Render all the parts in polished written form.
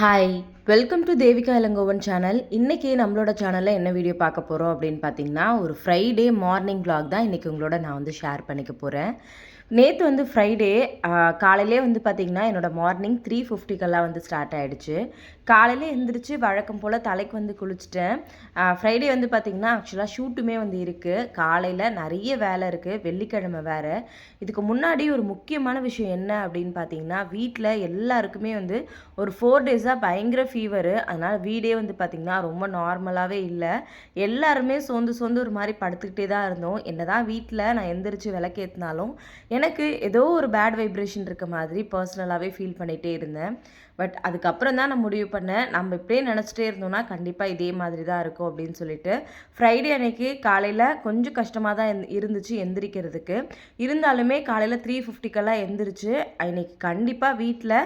Hi! Welcome to Devika Ilangovan channel. இன்றைக்கி நம்மளோட சேனலில் என்ன வீடியோ பார்க்க போகிறோம் அப்படின்னு பார்த்தீங்கன்னா, ஒரு ஃப்ரைடே மார்னிங் விளாக் தான் இன்றைக்கி உங்களோட நான் வந்து ஷேர் பண்ணிக்க போகிறேன். நேற்று வந்து ஃப்ரைடே காலையிலே வந்து பார்த்திங்கன்னா, என்னோடய மார்னிங் 3:50க்கெல்லாம் வந்து ஸ்டார்ட் ஆகிடுச்சு. காலையிலே எழுந்திரிச்சு வழக்கம் போல் தலைக்கு வந்து குளிச்சுட்டேன். ஃப்ரைடே வந்து பார்த்திங்கன்னா, ஆக்சுவலாக ஷூட்டுமே வந்து இருக்குது. காலையில் நிறைய வேலை இருக்குது, வெள்ளிக்கிழமை வேறு. இதுக்கு முன்னாடி ஒரு முக்கியமான விஷயம் என்ன அப்படின்னு பார்த்தீங்கன்னா, வீட்டில் எல்லாருக்குமே வந்து ஒரு 4 டேஸாக பயங்கர ஃபீவரு. அதனால் வீடே வந்து பார்த்திங்கன்னா ரொம்ப நார்மலாகவே இல்லை. எல்லாருமே சோர்ந்து சோர்ந்து ஒரு மாதிரி படுத்துக்கிட்டே தான் இருந்தோம். என்ன தான் வீட்டில் நான் எந்திரிச்சு விளக்கேற்றினாலும் எனக்கு ஏதோ ஒரு பேட் வைப்ரேஷன் இருக்க மாதிரி பர்சனலாகவே ஃபீல் பண்ணிகிட்டே இருந்தேன். பட் அதுக்கப்புறம் தான் நான் முடிவு பண்ணேன், நம்ம இப்படியே நினச்சிட்டே இருந்தோம்னா கண்டிப்பாக இதே மாதிரி தான் இருக்கும் அப்படின்னு சொல்லிட்டு ஃப்ரைடே அன்னைக்கு காலையில் கொஞ்சம் கஷ்டமாக தான் இருந்துச்சு எந்திரிக்கிறதுக்கு. இருந்தாலுமே காலையில் 3:50க்கெல்லாம் எந்திரிச்சு இன்னைக்கு கண்டிப்பாக வீட்டில்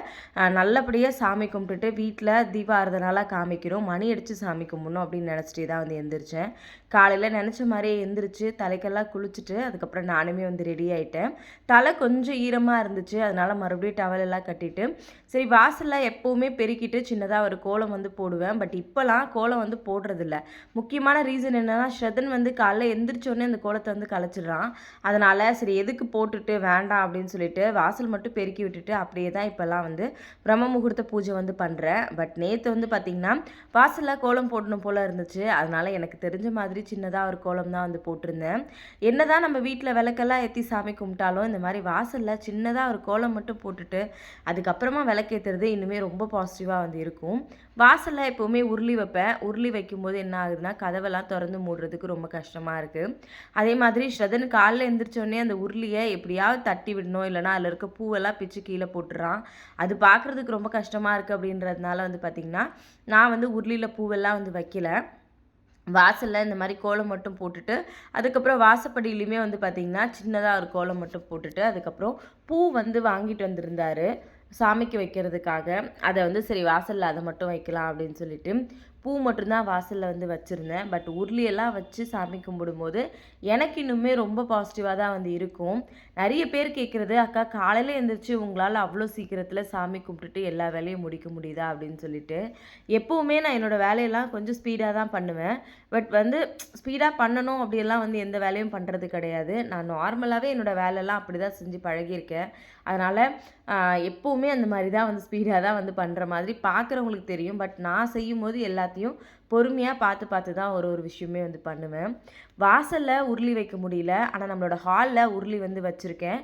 நல்லபடியாக சாமி கும்பிட்டுட்டு வீட்டில் தீபாரதனால காமிக்கிறோம், மணி அடித்து சாமி கும்பிடணும் அப்படின்னு நினச்சிட்டே தான் வந்து எந்திரிச்சேன். காலையில் நினச்ச மாதிரியே எந்திரிச்சு தலைக்கெல்லாம் குளிச்சுட்டு அதுக்கப்புறம் நானுமே வந்து ரெடி ஆகிட்டேன். தலை கொஞ்சம் ஈரமாக இருந்துச்சு, அதனால் மறுபடியும் டவல் எல்லாம் கட்டிட்டு சரி வாசலில் எப்போவுமே பெருக்கிட்டு சின்னதாக ஒரு கோலம் வந்து போடுவேன். பட் இப்போலாம் கோலம் வந்து போடுறதில்ல. முக்கியமான ரீசன் என்னென்னா, ஸ்ரதன் வந்து காலைல எந்திரிச்சோடனே அந்த கோலத்தை வந்து கலைச்சிடுறான். அதனால் சரி எதுக்கு போட்டுட்டு வேண்டாம் அப்படின்னு சொல்லிட்டு வாசல் மட்டும் பெருக்கி விட்டுட்டு அப்படியே தான் இப்போல்லாம் வந்து பிரம்ம முகூர்த்த பூஜை வந்து பண்ணுறேன். பட் நேற்று வந்து பார்த்திங்கன்னா வாசலில் கோலம் போடணும் போல் இருந்துச்சு. அதனால் எனக்கு தெரிஞ்ச மாதிரி சின்னதாக ஒரு கோலம் தான் வந்து போட்டிருந்தேன். என்ன தான் நம்ம வீட்டில் விளக்கெல்லாம் ஏற்றி சாமி கும்பிட்டாலும் இந்த மாதிரி வாசலில் சின்னதாக ஒரு கோலம் மட்டும் போட்டுட்டு அதுக்கப்புறமா விளக்கேற்றுறது இன்னுமே ரொம்ப பாசிட்டிவாக வந்து இருக்கும். வாசலில் எப்போவுமே உருளி வைப்பேன். உருளி வைக்கும்போது என்ன ஆகுதுன்னா கதவெல்லாம் திறந்து மூடுறதுக்கு ரொம்ப கஷ்டமாக இருக்குது. அதே மாதிரி ஸ்ரதன் காலைல எழுந்திரிச்சோடனே அந்த உருளியை எப்படியாவது தட்டி விடணும், இல்லைனா அதில் இருக்க பூவெல்லாம் பிச்சு கீழே போட்டுறான். அது பார்க்குறதுக்கு ரொம்ப கஷ்டமாக இருக்குது அப்படின்றதுனால வந்து பார்த்திங்கன்னா நான் வந்து உருளியில் பூவெல்லாம் வந்து வைக்கல. வாசலில் இந்த மாதிரி கோலம் மட்டும் போட்டுட்டு அதுக்கப்புறம் வாசப்படியிலையுமே வந்து பார்த்திங்கன்னா சின்னதாக ஒரு கோலம் மட்டும் போட்டுட்டு அதுக்கப்புறம் பூ வந்து வாங்கிட்டு வந்திருந்தார் சாமிக்கு வைக்கிறதுக்காக. அதை வந்து சரி வாசலில் அதை மட்டும் வைக்கலாம் அப்படின்னு சொல்லிட்டு பூ மட்டும்தான் வாசலில் வந்து வச்சுருந்தேன். பட் உருளியெல்லாம் வச்சு சாமி கும்பிடும்போது எனக்கு இன்னுமே ரொம்ப பாசிட்டிவாக தான் வந்து இருக்கும். நிறைய பேர் கேட்குறது, அக்கா காலையில் எழுந்திரிச்சு உங்களால் அவ்வளோ சீக்கிரத்தில் சாமி கும்பிட்டுட்டு எல்லா வேலையும் முடிக்க முடியுதா அப்படின்னு சொல்லிட்டு. எப்போவுமே நான் என்னோடய வேலையெல்லாம் கொஞ்சம் ஸ்பீடாக தான் பண்ணுவேன். பட் வந்து ஸ்பீடாக பண்ணணும் அப்படியெல்லாம் வந்து எந்த வேலையும் பண்ணுறது கிடையாது. நான் நார்மலாகவே என்னோடய வேலையெல்லாம் அப்படி தான் செஞ்சு பழகியிருக்கேன். அதனால் எப்போவுமே அந்த மாதிரி தான் வந்து ஸ்பீடாக தான் வந்து பண்ணுற மாதிரி பார்க்குறவங்களுக்கு தெரியும். பட் நான் செய்யும்போது எல்லாத்தையும் பொறுமையாக பார்த்து பார்த்து தான் ஒரு ஒரு விஷயமே வந்து பண்ணுவேன். வாசலில் உருளி வைக்க முடியல, ஆனால் நம்மளோட ஹாலில் உருளி வந்து வச்சுருக்கேன்.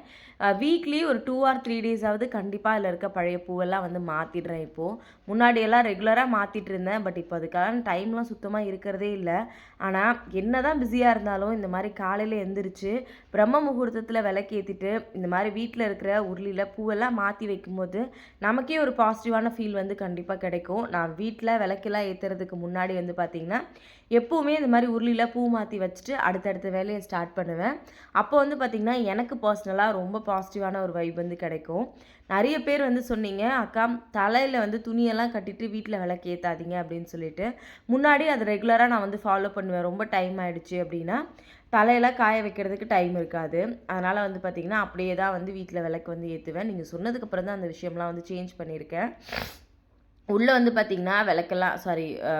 வீக்லி ஒரு 2 or 3 டேஸாவது கண்டிப்பாக அதில் இருக்க பழைய பூவெல்லாம் வந்து மாற்றிடுறேன் இப்போது. முன்னாடியெல்லாம் ரெகுலராக மாற்றிட்டு இருந்தேன். பட் இப்போ அதுக்கான டைம்லாம் சுத்தமாக இருக்கிறதே இல்லை. ஆனால் என்ன தான் பிஸியாக இருந்தாலும் இந்த மாதிரி காலையில் எழுந்திரிச்சு பிரம்ம முகூர்த்தத்தில் விளக்கேற்றிட்டு இந்த மாதிரி வீட்டில் இருக்கிற உருளியில் பூவெல்லாம் மாற்றி வைக்கும்போது நமக்கே ஒரு பாசிட்டிவான ஃபீல் வந்து கண்டிப்பாக கிடைக்கும். நான் வீட்டில் விளக்கெல்லாம் ஏற்றுறதுக்கு முன்னாடி வந்து பார்த்திங்கன்னா எப்போவுமே இந்த மாதிரி உருளியில் பூ மாற்றி வச்சுட்டு அடுத்தடுத்த வேலையை ஸ்டார்ட் பண்ணுவேன். அப்போ வந்து பார்த்திங்கன்னா எனக்கு பர்சனலாக ரொம்ப பாசிட்டிவான ஒரு வைப் வந்து கிடைக்கும். நிறைய பேர் வந்து சொன்னீங்க, அக்கா தலையில் வந்து துணியெல்லாம் கட்டிட்டு வீட்டில் விளக்கு ஏற்றாதீங்க அப்படின்னு சொல்லிட்டு. முன்னாடி அது ரெகுலராக நான் வந்து ஃபாலோ பண்ணுவேன். ரொம்ப டைம் ஆகிடுச்சு அப்படின்னா தலையெல்லாம் காய வைக்கிறதுக்கு டைம் இருக்காது. அதனால் வந்து பார்த்திங்கன்னா அப்படியே தான் வந்து வீட்டில் விளக்கு வந்து ஏற்றுவேன். நீங்கள் சொன்னதுக்கப்புறம் தான் அந்த விஷயம்லாம் வந்து சேஞ்ச் பண்ணியிருக்கேன். உள்ளே வந்து பார்த்திங்கன்னா விளக்கெல்லாம்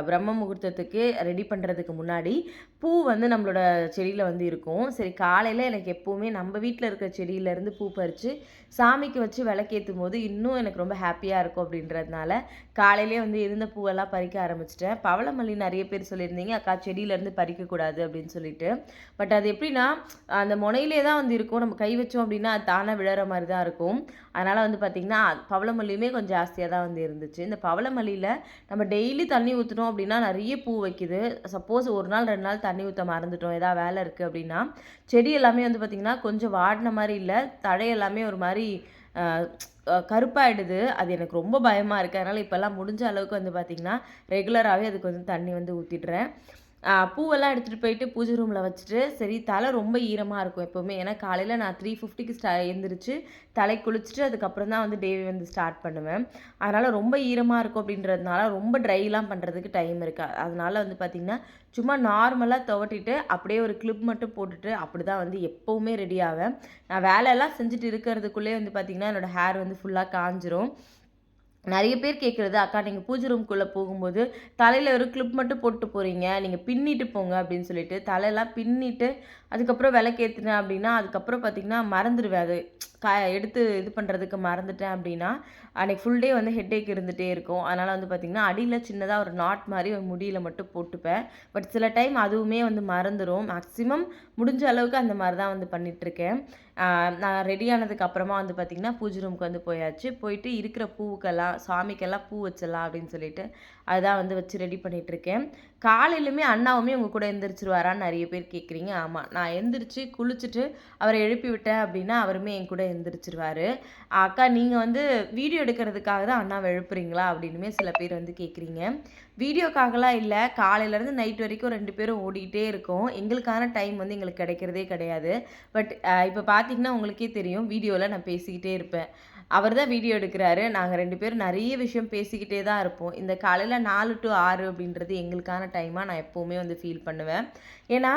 பிரம்ம முகூர்த்தத்துக்கு ரெடி பண்ணுறதுக்கு முன்னாடி பூ வந்து நம்மளோட செடியில் வந்து இருக்கும். சரி காலையில் எனக்கு எப்போவுமே நம்ம வீட்டில் இருக்கிற செடியிலேருந்து பூ பறித்து சாமிக்கு வச்சு விளக்கேற்றும் போது இன்னும் எனக்கு ரொம்ப ஹாப்பியாக இருக்கும் அப்படின்றதுனால காலையிலே வந்து இருந்த பூவெல்லாம் பறிக்க ஆரம்பிச்சிட்டேன். பவளமல்லி நிறைய பேர் சொல்லியிருந்தீங்க, அக்கா செடியிலேருந்து பறிக்கக்கூடாது அப்படின்னு சொல்லிட்டு. பட் அது எப்படின்னா அந்த முனையிலே தான் வந்து இருக்கும். நம்ம கை வச்சோம் அப்படின்னா அது தானாக விழற மாதிரி தான் இருக்கும். அதனால் வந்து பார்த்திங்கன்னா பவளமல்லியுமே கொஞ்சம் ஜாஸ்தியாக தான் வந்து இருந்துச்சு. இந்த பவளமல்லியில் நம்ம டெய்லி தண்ணி ஊற்றினோம் அப்படின்னா நிறைய பூ வைக்குது. சப்போஸ் ஒரு நாள் 2 நாள் தண்ணி ஊற்ற மறந்துட்டோம், ஏதாவது வேலை இருக்குது அப்படின்னா செடி எல்லாமே வந்து பார்த்திங்கன்னா கொஞ்சம் வாடின மாதிரி இல்லை, தழை எல்லாமே ஒரு மாதிரி கருப்பாயிடுது. அது எனக்கு ரொம்ப பயமாக இருக்குது. அதனால் இப்போல்லாம் முடிஞ்ச அளவுக்கு வந்து பார்த்திங்கன்னா ரெகுலராகவே அதுக்கு வந்து தண்ணி வந்து ஊற்றிடுறேன். பூவெல்லாம் எடுத்துகிட்டு போயிட்டு பூஜை ரூமில் வச்சுட்டு சரி தலை ரொம்ப ஈரமாக இருக்கும் எப்போவுமே. ஏன்னா காலையில் நான் 3:50க்கு எழுந்திரிச்சு தலை குளிச்சுட்டு அதுக்கப்புறம் தான் வந்து டே வந்து ஸ்டார்ட் பண்ணுவேன். அதனால் ரொம்ப ஈரமாக இருக்கும் அப்படின்றதுனால ரொம்ப ட்ரைலாம் பண்ணுறதுக்கு டைம் இருக்காது. அதனால் வந்து பார்த்திங்கன்னா சும்மா நார்மலாக துவட்டிட்டு அப்படியே ஒரு கிளிப் மட்டும் போட்டுட்டு அப்படி தான் வந்து எப்போவுமே ரெடி ஆவேன். நான் வேலையெல்லாம் செஞ்சுட்டு இருக்கிறதுக்குள்ளே வந்து பார்த்திங்கன்னா என்னோடய ஹேர் வந்து ஃபுல்லாக காஞ்சிரும். நிறைய பேர் கேட்குறது, "அக்கா நீங்க பூஜை ரூம்குள்ள போகும்போது, தலையில ஒரு கிளிப் மட்டும் போட்டு போறீங்க. நீங்க பின்னிட்டு போங்க" அப்படின்னு சொல்லிட்டு, தலையெல்லாம் பின்னிட்டு, அதுக்கப்புறம் விளக்கேத்துனேன் அப்படின்னா, அதுக்கப்புறம் பார்த்தீங்கன்னா மறந்துருவேன் அது. எடுத்து இது பண்ணுறதுக்கு மறந்துட்டேன் அப்படின்னா, அன்னைக்கு ஃபுல் டே வந்து ஹெட்டேக் இருந்துகிட்டே இருக்கும். அதனால் வந்து பார்த்திங்கன்னா, அடியில சின்னதா ஒரு நாட் மாரி ஒரு முடியில மட்டும் போட்டுப்பேன். பட் சில டைம் அதுவுமே வந்து மறந்துரும். மேக்ஸிமம் முடிஞ்ச அளவுக்கு அந்த மாரி தான் வந்து பண்ணிட்டுருக்கேன். நான் ரெடி ஆனதுக்கு அப்புறமா வந்து பார்த்திங்கன்னா, பூஜை ரூமுக்கு வந்து போயாச்சு. போயிட்டு இருக்கிற பூவுக்கெல்லாம் சாமிக்கெல்லாம் பூ வச்சிடலாம் அப்படின்னு சொல்லிட்டு, அதுதான் வந்து வச்சு ரெடி பண்ணிகிட்ருக்கேன். காலையிலுமே அண்ணாவுமே உங்க கூட எந்திரிச்சிருவாரான்னு நிறைய பேர் கேட்குறீங்க. ஆமா. நான் எந்திரிச்சு குளிச்சுட்டு அவர எழுப்பி விட்டேன் அப்படின்னா, அவருமே என் கூட எந்திரிச்சிருவாரு. "அக்கா நீங்க வந்து வீடியோ எடுக்கிறதுக்காக தான் அண்ணாவ எழுப்புறீங்களா?" அப்படின்னுமே சில பேர் வந்து கேட்குறீங்க. வீடியோக்காகலாம் இல்ல. காலையிலேருந்து நைட் வரைக்கும் 2 பேரும் ஓடிக்கிட்டே இருக்கோம். எங்களுக்கான டைம் வந்து எங்களுக்கு கிடைக்கிறதே கிடையாது. பட் இப்ப பார்த்தீங்கன்னா, உங்களுக்கே தெரியும் வீடியோல நான் பேசிக்கிட்டே இருப்பேன். அவர் தான் வீடியோ எடுக்கிறாரு. நாங்க 2 பேரும் நெறைய விஷயம் பேசிக்கிட்டே தான் இருப்போம். இந்த காலையில 4 டூ 6 அப்படின்றது எங்களுக்கான டைமா நான் எப்பவுமே வந்து ஃபீல் பண்ணுவேன். ஏன்னா,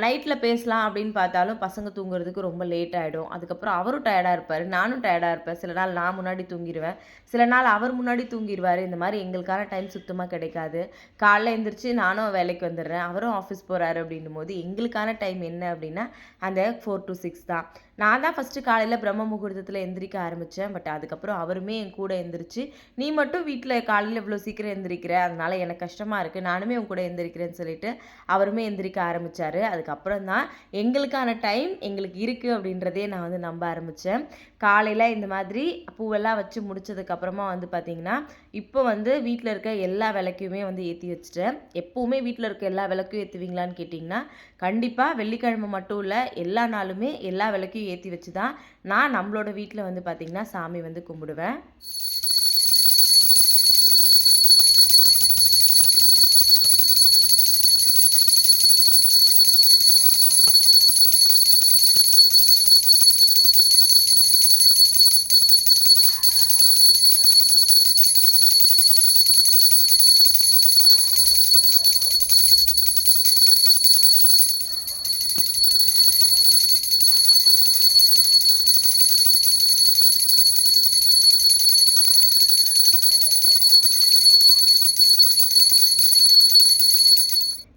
நைட்ல பேசலாம் அப்படின்னு பார்த்தாலும் பசங்க தூங்குறதுக்கு ரொம்ப லேட் ஆயிடும். அதுக்கப்புறம் அவரும் டயர்டா இருப்பாரு. நானும் டயர்டா இருப்பேன். சில நாள் நான் முன்னாடி தூங்கிருவேன். சில நாள் அவர் முன்னாடி தூங்கிருவாரு. இந்த மாரி எங்களுக்கான டைம் சுத்தமா கிடைக்காது. காலைல எந்திரிச்சு நானும் வேலைக்கு வந்துடுறேன். அவரும் ஆஃபீஸ் போறாரு அப்படின்னும்போது, எங்களுக்கான டைம் என்ன அப்படின்னா, அந்த 4 டூ 6 தான். நான் தான் ஃபர்ஸ்ட்டு காலையில பிரம்ம முகூர்த்தத்தில எந்திரிக்க ஆரம்பிச்சேன். பட் அதுக்கப்புறம் அவருமே என் கூட எந்திரிச்சு, "நீ மட்டும் வீட்ல காலையில இவ்வளோ சீக்கிரம் எந்திரிக்கிற. அதனால எனக்கு கஷ்டமா இருக்கு. நானுமே உன் கூட எந்திரிக்கிறேன்னு" சொல்லிட்டு அவருமே எந்திரிக்க ஆரம்பிச்சாரு. அதுக்கப்புறம் தான் எங்களுக்கான டைம் எங்களுக்கு இருக்கு அப்படின்றதே நான் வந்து நம்ப ஆரம்பிச்சேன். காலையில இந்த மாதிரி பூவெல்லாம் வச்சு முடிச்சதுக்கப்புறமா வந்து பார்த்தீங்கன்னா, இப்போ வந்து வீட்ல இருக்க எல்லா விளக்கையுமே வந்து ஏத்தி வச்சுட்டேன். எப்பவுமே வீட்ல இருக்க எல்லா விளக்கும் ஏத்துவீங்களான்னு கேட்டிங்கன்னா, கண்டிப்பா வெள்ளிக்கிழமை மட்டும் இல்ல, எல்லா நாளுமே எல்லா விளக்கையும் ஏத்தி வச்சு தான் நான் நம்மளோட வீட்ல வந்து பார்த்தீங்கன்னா, சாமி வந்து கும்பிடுவேன்.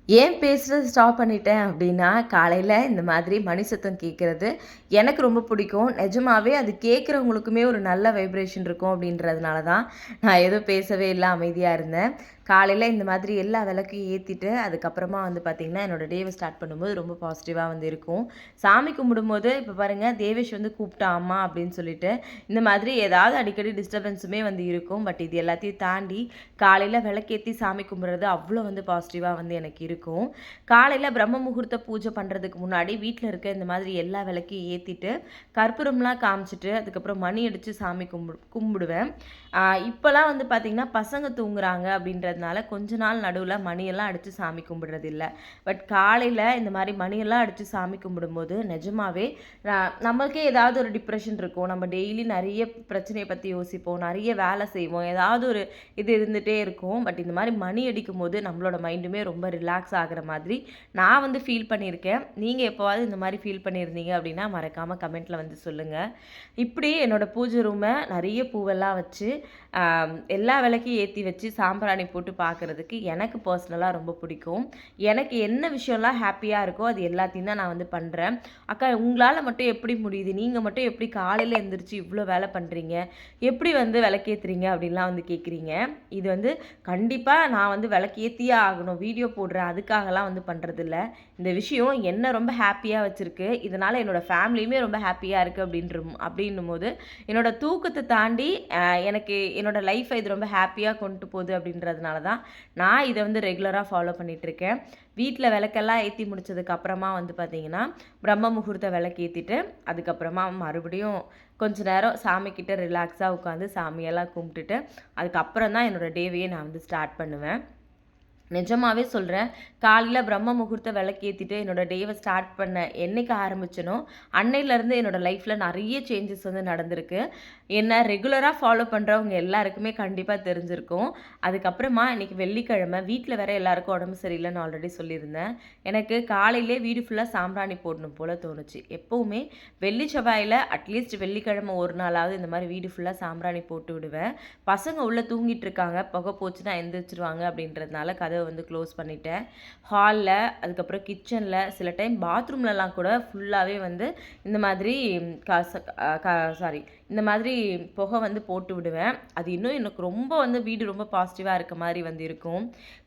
ஏன் பேசுறது ஸ்டாப் பண்ணிட்டேன் அப்படின்னா, காலையில இந்த மாதிரி மணி சத்தம் கேட்கறது எனக்கு ரொம்ப பிடிக்கும். நிஜமாவே அது கேட்குறவங்களுக்குமே ஒரு நல்ல வைப்ரேஷன் இருக்கும் அப்படின்றதுனால தான் நான் எதுவும் பேசவே இல்ல, அமைதியா இருந்தேன். காலையில இந்த மாதிரி எல்லா விளக்கையும் ஏத்திட்டு, அதுக்கப்புறமா வந்து பார்த்தீங்கன்னா, என்னோட டேவ ஸ்டார்ட் பண்ணும்போது ரொம்ப பாசிட்டிவா வந்து இருக்கும். சாமி கும்பிடும்போது இப்போ பாருங்க, தேவேஷ் வந்து கூப்பிட்டான் அம்மா அப்படின்னு சொல்லிட்டு, இந்த மாதிரி ஏதாவது அடிக்கடி டிஸ்டர்பன்ஸுமே வந்து இருக்கும். பட் இது எல்லாத்தையும் தாண்டி காலையில விளக்கேத்தி சாமி கும்பிடுறது அவ்வளோ வந்து பாசிட்டிவா வந்து எனக்கு இருக்கும். காலையில பிரம்ம முகூர்த்த பூஜை பண்ணுறதுக்கு முன்னாடி வீட்ல இருக்க இந்த மாதிரி எல்லா விளக்கையும் ஏத்திட்டு, கற்பூரம்லாம் காமிச்சுட்டு, அதுக்கப்புறம் மணி அடிச்சு சாமி கும்பிடுவேன். இப்போலாம் வந்து பார்த்தீங்கன்னா, பசங்க தூங்குறாங்க அப்படின்றதுனால கொஞ்ச நாள் நடுவுல மணியெல்லாம் அடிச்சு சாமி கும்பிடுறதில்ல. பட் காலையில இந்த மாரி மணியெல்லாம் அடிச்சு சாமி கும்பிடும்போது நிஜமாவே நம்மளுக்கே ஏதாவது ஒரு டிப்ரெஷன் இருக்கும். நம்ம டெய்லி நெறைய பிரச்சனைய பத்தி யோசிப்போம். நெறைய வேலை செய்வோம். ஏதாவது ஒரு இது இருந்துட்டே இருக்கும். பட் இந்த மாரி மணி அடிக்கும்போது நம்மளோட மைண்டுமே ரொம்ப ரிலாக்ஸ் ஆகுற மாதிரி நான் வந்து ஃபீல் பண்ணியிருக்கேன். நீங்க எப்போவாவது இந்த மாரி ஃபீல் பண்ணியிருந்தீங்க அப்படின்னா, மறக்காம கமெண்ட்ல வந்து சொல்லுங்க. இப்படி என்னோட பூஜை ரூம நெறைய பூவெல்லாம் வச்சு, எல்லா விளக்கையும் ஏத்தி வச்சு, சாம்பிராணி போட்டு பார்க்குறதுக்கு எனக்கு பர்சனலா ரொம்ப பிடிக்கும். எனக்கு என்ன விஷயம்லாம் ஹேப்பியா இருக்கோ, அது எல்லாத்தையும் தான் நான் வந்து பண்றேன். "அக்கா உங்களால மட்டும் எப்படி முடியுது? நீங்க மட்டும் எப்படி காலையில எந்திரிச்சு இவ்ளோ வேலை பண்றீங்க? எப்படி வந்து விளக்கேத்துறீங்க?" அப்படின்லாம் வந்து கேட்குறீங்க. இது வந்து கண்டிப்பா நான் வந்து விளக்கேத்தியே ஆகணும். வீடியோ போடுறேன் அதுக்காகலாம் வந்து பண்றதில்ல. இந்த விஷயம் என்ன ரொம்ப ஹேப்பியா வச்சிருக்கு. இதனால என்னோட ஃபேமிலியுமே ரொம்ப ஹேப்பியா இருக்கு அப்படின்னும்போது, என்னோட தூக்கத்த தாண்டி எனக்கு என்னோட லைஃப்ப இது ரொம்ப ஹேப்பியா கொண்டு போகுது அப்படின்றதுனால தான், நான் இத வந்து ரெகுலரா ஃபாலோ பண்ணிட்டுருக்கேன். வீட்ல விளக்கெல்லாம் ஏத்தி முடிச்சதுக்கு அப்புறமா வந்து பார்த்தீங்கன்னா, பிரம்ம முகூர்த்த விளக்கு ஏத்திட்டு, அதுக்கப்புறமா மறுபடியும் கொஞ்ச நேரம் சாமிக்கிட்ட ரிலாக்ஸா உட்காந்து சாமியெல்லாம் கும்பிட்டுட்டு, அதுக்கப்புறம் தான் என்னோட டேவையே நான் வந்து ஸ்டார்ட் பண்ணுவேன். நிஜமாவே சொல்கிறேன். காலையில் பிரம்ம முகூர்த்த விளக்கேற்றிட்டு என்னோடய டேவை ஸ்டார்ட் பண்ண என்னைக்கு ஆரம்பிச்சனோ அன்னையிலேருந்து என்னோடய லைஃப்பில் நிறைய சேஞ்சஸ் வந்து நடந்திருக்கு. என்ன ரெகுலராக ஃபாலோ பண்ணுறவங்க எல்லாருக்குமே கண்டிப்பாக தெரிஞ்சிருக்கும். அதுக்கப்புறமா இன்றைக்கி வெள்ளிக்கிழமை வீட்டில் வேறு எல்லாருக்கும் உடம்பு சரியில்லைன்னு ஆல்ரெடி சொல்லியிருந்தேன். எனக்கு காலையிலே வீடு ஃபுல்லாக சாம்பிராணி போடணும் போல் தோணுச்சு. எப்போவுமே வெள்ளி செவ்வாயில் அட்லீஸ்ட் வெள்ளிக்கிழமை ஒரு நாளாவது இந்த மாதிரி வீடு ஃபுல்லாக சாம்பிராணி போட்டு விடுவேன். பசங்க உள்ளே தூங்கிட்டு இருக்காங்க, புகை போச்சுன்னா எந்திரிச்சிருவாங்க அப்படின்றதுனால கதவை வந்து க்ளோஸ் பண்ணிட்டேன். ஹாலில், அதுக்கப்புறம் கிச்சனில், சில டைம் பாத்ரூம்லலாம் கூட ஃபுல்லாகவே வந்து இந்த மாதிரி இந்த மாதிரி புகை வந்து போட்டு விடுவேன். அது இன்னும் எனக்கு ரொம்ப வந்து வீடு ரொம்ப பாசிட்டிவாக இருக்க மாதிரி வந்து இருக்கும்.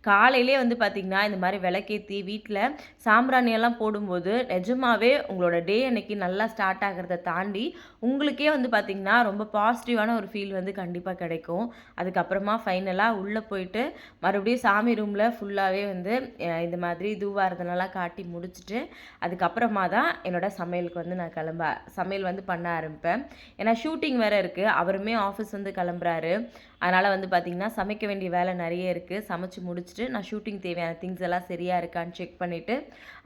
காலையிலே வந்து பார்த்திங்கன்னா இந்த மாதிரி விளக்கேற்றி வீட்டில் சாம்பிராணியெல்லாம் போடும்போது நிஜமாகவே உங்களோட டே அன்னைக்கு நல்லா ஸ்டார்ட் ஆகிறத தாண்டி உங்களுக்கே வந்து பார்த்திங்கன்னா ரொம்ப பாசிட்டிவான ஒரு ஃபீல் வந்து கண்டிப்பாக கிடைக்கும். அதுக்கப்புறமா ஃபைனலாக உள்ளே போயிட்டு மறுபடியும் சாமி ரூமில் ஃபுல்லாகவே வந்து இந்த மாதிரி தூவாரதனெல்லாம் காட்டி முடிச்சுட்டு அதுக்கப்புறமா தான் என்னோடய சமையலுக்கு வந்து நான் சமையல் வந்து பண்ண ஆரம்பிப்பேன். ஏன்னா ஷூட்டிங் வேறு இருக்குது, அவருமே ஆஃபீஸ் வந்து கிளம்புறாரு. அதனால் வந்து பார்த்திங்கன்னா சமைக்க வேண்டிய வேலை நிறைய இருக்குது. சமைச்சு முடிச்சுட்டு நான் ஷூட்டிங் தேவையான திங்ஸ் எல்லாம் சரியாக இருக்கான்னு செக் பண்ணிவிட்டு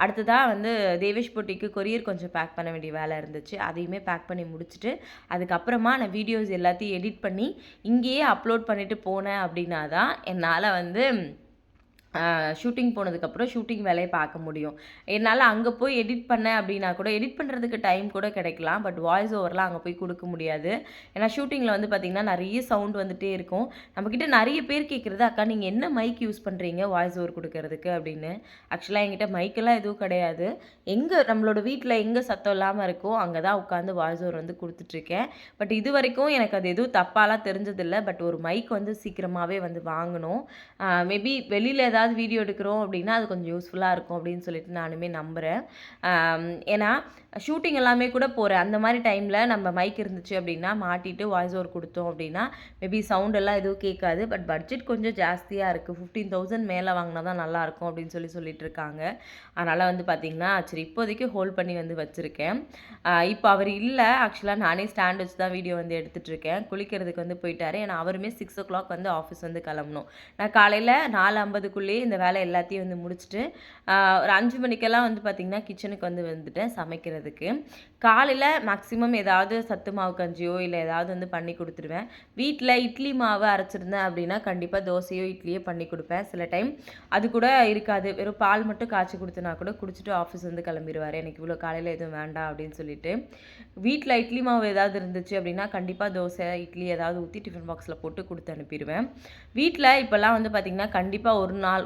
அடுத்ததாக வந்து தேவேஷ் பொட்டிக்கு கொரியர் கொஞ்சம் பேக் பண்ண வேண்டிய வேலை இருந்துச்சு. அதையுமே பேக் பண்ணி முடிச்சுட்டு அதுக்கப்புறமா நான் வீடியோஸ் எல்லாத்தையும் எடிட் பண்ணி இங்கேயே அப்லோட் பண்ணிவிட்டு போனேன் அப்படின்னா தான் என்னால் வந்து ஷூட்டிங் போனதுக்கப்புறம் ஷூட்டிங் வேலையை பார்க்க முடியும். என்னால் அங்கே போய் எடிட் பண்ணேன் அப்படின்னா கூட எடிட் பண்ணுறதுக்கு டைம் கூட கிடைக்கலாம். பட் வாய்ஸ் ஓவர்லாம் அங்கே போய் கொடுக்க முடியாது. ஏன்னா ஷூட்டிங்கில் வந்து பார்த்திங்கன்னா நிறைய சவுண்ட் வந்துகிட்டே இருக்கும். நம்மக்கிட்ட நிறைய பேர் கேட்குறது, அக்கா நீங்கள் என்ன மைக் யூஸ் பண்ணுறீங்க வாய்ஸ் ஓவர் கொடுக்கறதுக்கு அப்படின்னு. ஆக்சுவலாக என்கிட்ட மைக்கெல்லாம் எதுவும் கிடையாது. நம்மளோட வீட்டில் எங்கே சத்தம் இல்லாமல் இருக்கோ அங்கே தான் உட்காந்து வாய்ஸ் ஓவர் வந்து கொடுத்துட்ருக்கேன். பட் இது வரைக்கும் எனக்கு அது எதுவும் தப்பாலாம் தெரிஞ்சதில்லை. பட் ஒரு மைக் வந்து சீக்கிரமாகவே வந்து வாங்கணும். மேபி வெளியில் ஏதாவது வீடியோ எடுக்கிறோம் அப்படின்னா அது கொஞ்சம் யூஸ்ஃபுல்லாக இருக்கும் அப்படின்னு சொல்லிட்டு நானுமே நம்புகிறேன். ஏன்னா ஷூட்டிங் எல்லாமே கூட போகிறேன். அந்த மாதிரி டைமில் நம்ம மைக் இருந்துச்சு அப்படின்னா மாட்டிட்டு வாய்ஸ் ஓவர் கொடுத்தோம் அப்படின்னா மேபி சவுண்ட் எல்லாம் எதுவும் கேட்காது. பட் பட்ஜெட் கொஞ்சம் ஜாஸ்தியாக இருக்குது. 15,000 மேலே வாங்கினா தான் நல்லாயிருக்கும் அப்படின்னு சொல்லிட்டு இருக்காங்க. அதனால் வந்து பார்த்திங்கன்னா சரி இப்போதைக்கு ஹோல்ட் பண்ணி வந்து வச்சுருக்கேன். இப்போ அவர் இல்லை, ஆக்சுவலாக நானே ஸ்டாண்ட் வச்சு தான் வீடியோ வந்து எடுத்துகிட்ருக்கேன். குளிக்கிறதுக்கு வந்து போயிட்டாரு. ஏன்னா அவருமே 6 o'clock வந்து ஆஃபீஸ் வந்து கிளம்பணும். நான் காலையில் 4:50க்குள்ளேயே இந்த வேலை எல்லாத்தையும் வந்து முடிச்சுட்டு ஒரு 5 மணிக்கெல்லாம் வந்து பார்த்திங்கன்னா கிச்சனுக்கு வந்துட்டேன் சமைக்கிறதுக்கு. காலையில் மேக்ஸிமம் ஏதாவது சத்து மாவு கஞ்சியோ இல்லை ஏதாவது வந்து பண்ணி கொடுத்துருவேன். வீட்டில் இட்லி மாவு அரைச்சிருந்தேன் அப்படின்னா கண்டிப்பாக தோசையோ இட்லியோ பண்ணி கொடுப்பேன். சில டைம் அது கூட இருக்காது, வெறும் பால் மட்டும் காய்ச்சி கொடுத்தனா கூட குடிச்சிட்டு ஆஃபீஸ் வந்து கிளம்பிடுவார். எனக்கு இவ்வளோ காலையில் எதுவும் வேண்டாம் அப்படின்னு சொல்லிட்டு. வீட்டில் இட்லி மாவு ஏதாவது இருந்துச்சு அப்படின்னா கண்டிப்பாக தோசை இட்லி ஏதாவது ஊற்றி டிஃபன் பாக்ஸில் போட்டு கொடுத்து அனுப்பிடுவேன். வீட்டில் இப்போல்லாம் வந்து பார்த்திங்கன்னா கண்டிப்பாக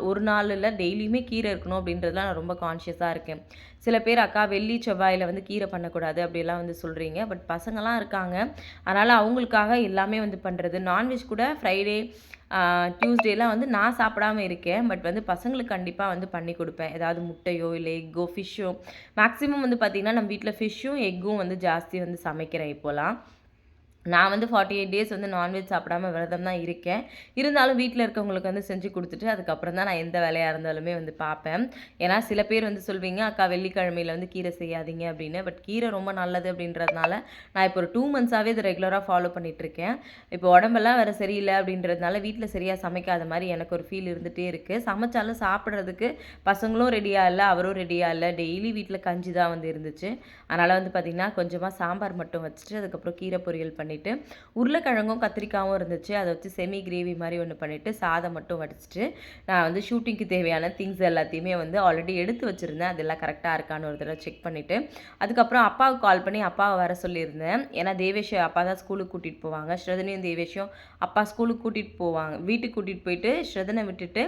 ஒரு நாள் இல்லை டெய்லியுமே கீரை இருக்கணும் அப்படின்றதுலாம் நான் ரொம்ப கான்ஷியஸாக இருக்கேன். சில பேர் அக்கா வெள்ளி செவ்வாயில் வந்து கீரை பண்ணக்கூடாது அப்படிலாம் வந்து சொல்கிறீங்க. பட் பசங்களாம் இருக்காங்க, அதனால் அவங்களுக்காக எல்லாமே வந்து பண்ணுறது. நான்வெஜ் கூட ஃப்ரைடே டியூஸ்டேலாம் வந்து நான் சாப்பிடாம இருக்கேன். பட் வந்து பசங்களுக்கு கண்டிப்பாக வந்து பண்ணி கொடுப்பேன். ஏதாவது முட்டையோ இல்லை எக்கோ ஃபிஷ்ஷோ. மேக்ஸிமம் வந்து பார்த்திங்கன்னா நம்ம வீட்டில் ஃபிஷ்ஷும் எக்கும் வந்து ஜாஸ்தி வந்து சமைக்கிறேன் இப்போலாம். நான் வந்து 48 டேஸ் வந்து நான்வெஜ் சாப்பிடாம விரதம் தான் இருக்கேன். இருந்தாலும் வீட்டில் இருக்கவங்களுக்கு வந்து செஞ்சு கொடுத்துட்டு அதுக்கப்புறம் தான் நான் எந்த வேலையாக இருந்தாலுமே வந்து பார்ப்பேன். ஏன்னா சில பேர் வந்து சொல்வீங்க, அக்கா வெள்ளிக்கிழமையில் வந்து கீரை செய்யாதீங்க அப்படின்னு. பட் கீரை ரொம்ப நல்லது அப்படின்றதுனால நான் இப்போ ஒரு 2 மந்த்ஸாகவே இதை ரெகுலராக ஃபாலோ பண்ணிகிட்ருக்கேன். இப்போ உடம்பெல்லாம் வேறு சரியில்லை அப்படின்றதுனால வீட்டில் சரியாக சமைக்காத மாதிரி எனக்கு ஒரு ஃபீல் இருந்துகிட்டே இருக்குது. சமைச்சாலும் சாப்பிட்றதுக்கு பசங்களும் ரெடியாக இல்லை, அவரும் ரெடியாக இல்லை. டெய்லி வீட்டில் கஞ்சி தான் வந்து இருந்துச்சு. அதனால் வந்து பார்த்திங்கன்னா கொஞ்சமாக சாம்பார் மட்டும் வச்சுட்டு அதுக்கப்புறம் கீரை பொரியல் பண்ணிவிட்டு உருளைக்கிழங்கும் கத்திரிக்காயும் இருந்துச்சு. அதை வச்சு செமி கிரேவி மாதிரி ஒன்று பண்ணிவிட்டு சாதம் மட்டும் வடிச்சிட்டு நான் வந்து ஷூட்டிங்க்கு தேவையான திங்ஸ் எல்லாத்தையுமே வந்து ஆல்ரெடி எடுத்து வச்சுருந்தேன். அதெல்லாம் கரெக்டாக இருக்கான்னு ஒரு தடவை செக் பண்ணிவிட்டு அதுக்கப்புறம் அப்பாவுக்கு கால் பண்ணி அப்பாவை வர சொல்லியிருந்தேன். ஏன்னா தேவேஷ் அப்பா தான் ஸ்கூலுக்கு கூட்டிகிட்டு போவாங்க. ஸ்ரதனையும் தேவேஷும் அப்பா ஸ்கூலுக்கு கூட்டிகிட்டு போவாங்க. வீட்டுக்கு கூட்டிகிட்டு போயிட்டு ஸ்ரதனை விட்டுட்டு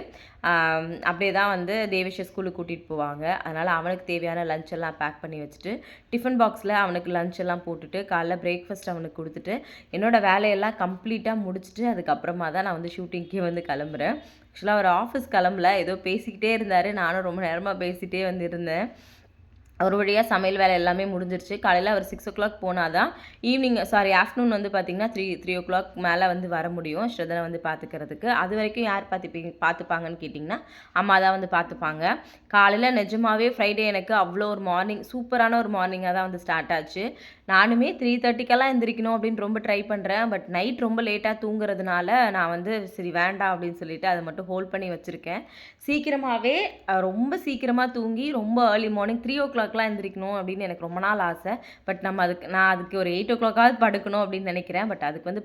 அப்படியே தான் வந்து தேவேஷை ஸ்கூலுக்கு கூட்டிகிட்டு போவாங்க. அதனால் அவனுக்கு தேவையான லஞ்ச் எல்லாம் பேக் பண்ணி வச்சுட்டு டிஃபன் பாக்ஸில் அவனுக்கு லஞ்ச் எல்லாம் போட்டுட்டு காலைல பிரேக்ஃபாஸ்ட் அவனுக்கு கொடுத்துட்டு என்னோடய வேலையெல்லாம் கம்ப்ளீட்டாக முடிச்சுட்டு அதுக்கப்புறமா தான் நான் வந்து ஷூட்டிங்க்கே வந்து கிளம்புறேன். ஆக்சுவலாக அவர் ஆஃபீஸ் கிளம்பல, ஏதோ பேசிக்கிட்டே இருந்தார். நானும் ரொம்ப நேரமாக பேசிகிட்டே வந்து இருந்தேன். ஒரு வழியாக சமையல் வேலை எல்லாமே முடிஞ்சிருச்சு. காலையில் அவர் 6:00 போனால் தான் ஆஃப்டர்நூன் வந்து பார்த்திங்கன்னா 3 மேலே வந்து வர முடியும் ஸ்ரதனை வந்து பார்த்துக்கிறதுக்கு. அது வரைக்கும் யார் பார்த்துப்பாங்கன்னு கேட்டிங்கன்னா அம்மா தான் வந்து பார்த்துப்பாங்க. காலையில் நிஜமாகவே ஃப்ரைடே எனக்கு அவ்வளோ ஒரு சூப்பரான ஒரு மார்னிங்காக தான் வந்து ஸ்டார்ட் ஆச்சு. நானுமே 3:30க்கெல்லாம் எந்திரிக்கணும் அப்படின்னு ரொம்ப ட்ரை பண்ணுறேன். பட் நைட் ரொம்ப லேட்டாக தூங்குறதுனால நான் வந்து சரி வேண்டாம் அப்படின்னு சொல்லிட்டு அதை மட்டும் ஹோல்ட் பண்ணி வச்சுருக்கேன். சீக்கிரமாகவே ரொம்ப சீக்கிரமாக தூங்கி ரொம்ப ஏர்லி மார்னிங் 3:00லாம் எந்திரிக்கணும் அப்படின்னு எனக்கு ரொம்ப நாள் ஆசை. பட் நான் அதுக்கு ஒரு 8:00 படுக்கணும் அப்படின்னு நினைக்கிறேன். பட் அதுக்கு வந்து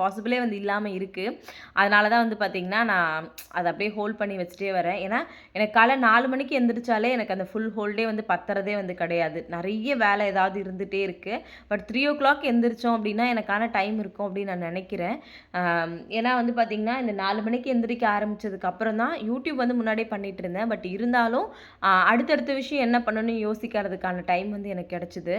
பாசிபிளே வந்து இல்லாமல் இருக்குது. அதனால தான் வந்து பார்த்திங்கன்னா நான் அதை அப்படியே ஹோல்ட் பண்ணி வச்சுட்டே வரேன். ஏன்னா எனக்கு காலை 4 மணிக்கு எந்திரிச்சாலே எனக்கு அந்த ஃபுல் ஹோல்டே வந்து பத்துறதே வந்து கிடையாது. நிறைய வேலை ஏதாவது இருந்துகிட்டே இருக்குது. பட் 3:00 எந்திரிச்சோம் அப்படின்னா எனக்கான டைம் இருக்கும் அப்படின்னு நான் நினைக்கிறேன். ஏன்னா வந்து பார்த்திங்கன்னா இந்த 4 மணிக்கு எந்திரிக்க ஆரம்பித்ததுக்கப்புறம் தான் யூடியூப் வந்து முன்னாடியே பண்ணிகிட்டு இருந்தேன். பட் இருந்தாலும் அடுத்தடுத்த விஷயம் என்ன பண்ணணும்னு யோசிக்கிறதுக்கான டைம் வந்து எனக்கு கிடச்சிது.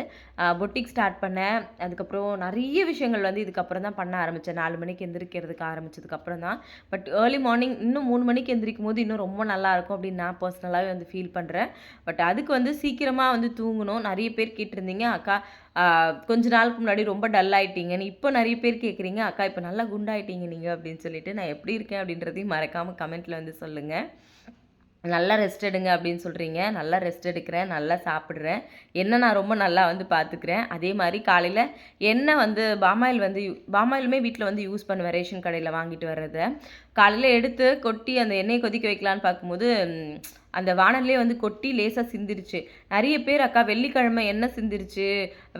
பொட்டிக் ஸ்டார்ட் பண்ணேன். அதுக்கப்புறம் நிறைய விஷயங்கள் வந்து இதுக்கப்புறம் தான் பண்ண ஆரம்பித்தேன். 4 மணிக்கு எந்திரிக்கிறதுக்கு ஆரம்பித்ததுக்கப்புறம் தான். பட் ஏர்லி மார்னிங் இன்னும் 3 மணிக்கு எந்திரிக்கும் போது இன்னும் ரொம்ப நல்லாயிருக்கும் அப்படின்னு நான் பர்சனலாகவே வந்து ஃபீல் பண்ணுறேன். பட் அதுக்கு வந்து சீக்கிரமாக வந்து தூங்கணும். நிறைய பேர் கேட்டிருந்தீங்க, அக்கா கொஞ்ச நாளுக்கு முன்னாடி ரொம்ப டல் ஆகிட்டீங்கன்னு. இப்போ நிறைய பேர் கேட்குறீங்க, அக்கா இப்போ நல்லா குண்டாயிட்டீங்க நீங்கள் அப்படின்னு சொல்லிட்டு. நான் எப்படி இருக்கேன் அப்படின்றதையும் மறக்காமல் கமெண்ட்டில் வந்து சொல்லுங்கள். நல்லா ரெஸ்ட் எடுங்க அப்படின்னு சொல்கிறீங்க. நல்லா ரெஸ்ட் எடுக்கிறேன், நல்லா சாப்பிட்றேன், எண்ணெய் நான் ரொம்ப நல்லா வந்து பார்த்துக்கிறேன். அதே மாதிரி காலையில் எண்ணெய் வந்து பாமாயிலுமே வீட்டில் வந்து யூஸ் பண்ணுவேன். ரேஷன் கடையில் வாங்கிட்டு வர்றதை காலையில் எடுத்து கொட்டி அந்த எண்ணெயை கொதிக்க வைக்கலான்னு பார்க்கும்போது அந்த வானல்லே வந்து கொட்டி லேசாக சிந்திருச்சு. நிறைய பேர் அக்கா வெள்ளிக்கிழமை எண்ணெய் சிந்திருச்சு,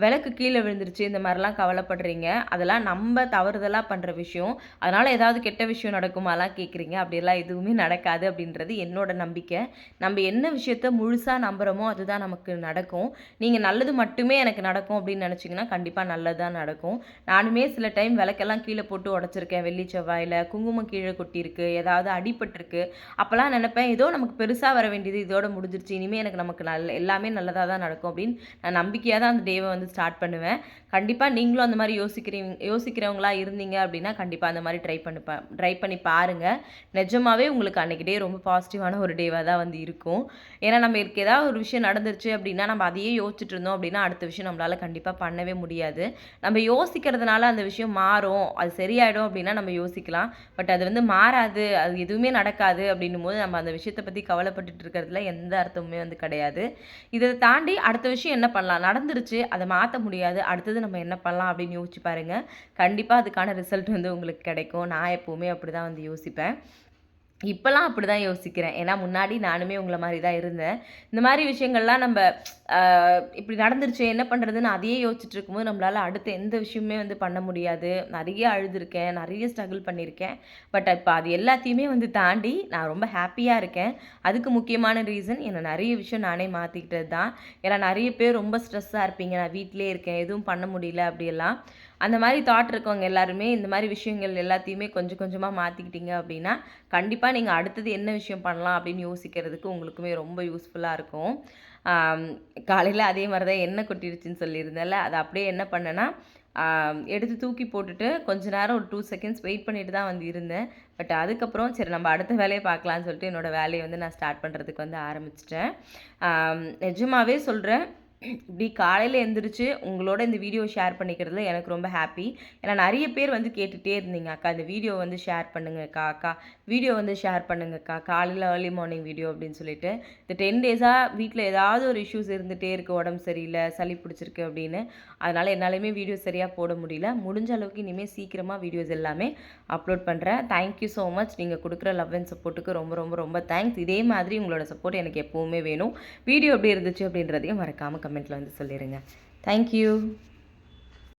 விளக்கு கீழே விழுந்துருச்சு, இந்த மாதிரிலாம் கவலைப்படுறீங்க. அதெல்லாம் நம்ம தவறுதலாக பண்ணுற விஷயம். அதனால் ஏதாவது கெட்ட விஷயம் நடக்குமாலாம் கேட்குறீங்க. அப்படியெல்லாம் எதுவுமே நடக்காது அப்படின்றது என்னோட நம்பிக்கை. நம்ம என்ன விஷயத்த முழுசாக நம்புகிறோமோ அதுதான் நமக்கு நடக்கும். நீங்கள் நல்லது மட்டுமே எனக்கு நடக்கும் அப்படின்னு நினச்சிங்கன்னா கண்டிப்பாக நல்லது தான் நடக்கும். நானுமே சில டைம் விளக்கெல்லாம் கீழே போட்டு உடச்சிருக்கேன். வெள்ளி செவ்வாயில் குங்குமம் கீழே கொட்டியிருக்கு, ஏதாவது அடிபட்டிருக்கு. அப்போல்லாம் நினைப்பேன் ஏதோ நமக்கு பெருசாக வர வேண்டியது இதோட முடிஞ்சிருச்சு, இனிமேல் எனக்கு நமக்கு எல்லாமே நல்லதாக தான் நடக்கும் அப்படின்னு நான் நம்பிக்கையாக தான் அந்த டேவை வந்து ஸ்டார்ட் பண்ணுவேன். கண்டிப்பாக நீங்களும் அந்த மாதிரி யோசிக்கிறவங்களா இருந்தீங்க அப்படின்னா கண்டிப்பாக அந்த மாதிரி ட்ரை பண்ணி பாருங்கள். நிஜமாகவே உங்களுக்கு அன்றைக்கி டே ரொம்ப பாசிட்டிவான ஒரு டேவாக தான் வந்து இருக்கும். ஏன்னா நம்ம ஏதாவது ஒரு விஷயம் நடந்துருச்சு அப்படின்னா நம்ம அதையே யோசிச்சுட்டு இருந்தோம் அப்படின்னா அடுத்த விஷயம் நம்மளால் கண்டிப்பாக பண்ணவே முடியாது. நம்ம யோசிக்கிறதுனால அந்த விஷயம் மாறும், அது சரியாயிடும் அப்படின்னா நம்ம யோசிக்கலாம். பட் அது வந்து மாறாது, அது எதுவுமே நடக்காது அப்படின்னும் போது நம்ம அந்த விஷயத்தை பற்றி கவலைப்பட்டு இருக்கிறதுல எந்த அர்த்தமுமே வந்து கிடையாது. இதை தாண்டி அடுத்த விஷயம் என்ன பண்ணலாம், நடந்துருச்சு, அதை மாற்ற முடியாது, அடுத்தது நம்ம என்ன பண்ணலாம் அப்படின்னு யோசிச்சு பாருங்க. கண்டிப்பாக அதுக்கான ரிசல்ட் வந்து உங்களுக்கு கிடைக்கும். நான் எப்போவுமே அப்படி தான் வந்து யோசிப்பேன். இப்போலாம் அப்படி தான் யோசிக்கிறேன். ஏன்னா முன்னாடி நானுமே உங்களை மாதிரி தான் இருந்தேன். இந்த மாதிரி விஷயங்கள்லாம் நம்ம இப்படி நடந்துருச்சு என்ன பண்ணுறதுன்னு அதையே யோசிச்சுட்டு இருக்கும்போது நம்மளால் அடுத்த எந்த விஷயமே வந்து பண்ண முடியாது. நிறைய அழுதுருக்கேன், நிறைய ஸ்ட்ரகிள் பண்ணியிருக்கேன். பட் இப்போ அது எல்லாத்தையுமே வந்து தாண்டி நான் ரொம்ப ஹாப்பியாக இருக்கேன். அதுக்கு முக்கியமான ரீசன் என்னை நிறைய விஷயம் நானே மாற்றிக்கிட்டது தான். ஏன்னா நிறைய பேர் ரொம்ப ஸ்ட்ரெஸ்ஸாக இருப்பீங்க, நான் வீட்டிலே இருக்கேன், எதுவும் பண்ண முடியல அப்படியெல்லாம். அந்த மாதிரி தாட் இருக்கவங்க எல்லாருமே இந்த மாதிரி விஷயங்கள் எல்லாத்தையுமே கொஞ்சம் கொஞ்சமாக மாற்றிக்கிட்டீங்க அப்படின்னா கண்டிப்பாக நீங்கள் அடுத்தது என்ன விஷயம் பண்ணலாம் அப்படின்னு யோசிக்கிறதுக்கு உங்களுக்குமே ரொம்ப யூஸ்ஃபுல்லாக இருக்கும். காலையில் அதே மாதிரி தான் எண்ணெய் கொட்டிடுச்சுன்னு சொல்லியிருந்தேன்ல, அதை அப்படியே என்ன பண்ணேன்னா எடுத்து தூக்கி போட்டுட்டு கொஞ்ச நேரம் ஒரு 2 செகண்ட்ஸ் வெயிட் பண்ணிட்டு தான் வந்து இருந்தேன். பட் அதுக்கப்புறம் சரி நம்ம அடுத்த வேலையை பார்க்கலான்னு சொல்லிட்டு என்னோடய வேலையை வந்து நான் ஸ்டார்ட் பண்ணுறதுக்கு வந்து ஆரம்பிச்சிட்டேன். நிஜமாகவே சொல்கிறேன், இப்படி காலையில் எழுந்திரிச்சு உங்களோட இந்த வீடியோ ஷேர் பண்ணிக்கிறதுல எனக்கு ரொம்ப ஹாப்பி. ஏன்னா நிறைய பேர் வந்து கேட்டுகிட்டே இருந்தீங்க, அக்கா இந்த வீடியோ வந்து ஷேர் பண்ணுங்கக்கா, அக்கா வீடியோ வந்து ஷேர் பண்ணுங்கக்கா, காலையில் ஏர்லி மார்னிங் வீடியோ அப்படின்னு சொல்லிட்டு. இந்த 10 டேஸாக வீட்டில் ஏதாவது ஒரு இஷ்யூஸ் இருந்துகிட்டே இருக்குது, உடம்பு சரியில்லை, சளி பிடிச்சிருக்கு அப்படின்னு. அதனால் என்னாலையுமே வீடியோ சரியாக போட முடியல. முடிஞ்ச அளவுக்கு இனிமேல் சீக்கிரமாக வீடியோஸ் எல்லாமே அப்லோட் பண்ணுறேன். Thank you so much. நீங்கள் கொடுக்குற லவ் அண்ட் சப்போர்ட்டுக்கு ரொம்ப ரொம்ப ரொம்ப தேங்க்ஸ். இதே மாதிரி உங்களோட சப்போர்ட் எனக்கு எப்போவுமே வேணும். வீடியோ எப்படி இருந்துச்சு அப்படின்றதையும் மறக்காமல் கமெண்ட்டில் வந்து சொல்லிடுங்க. தேங்க்யூ.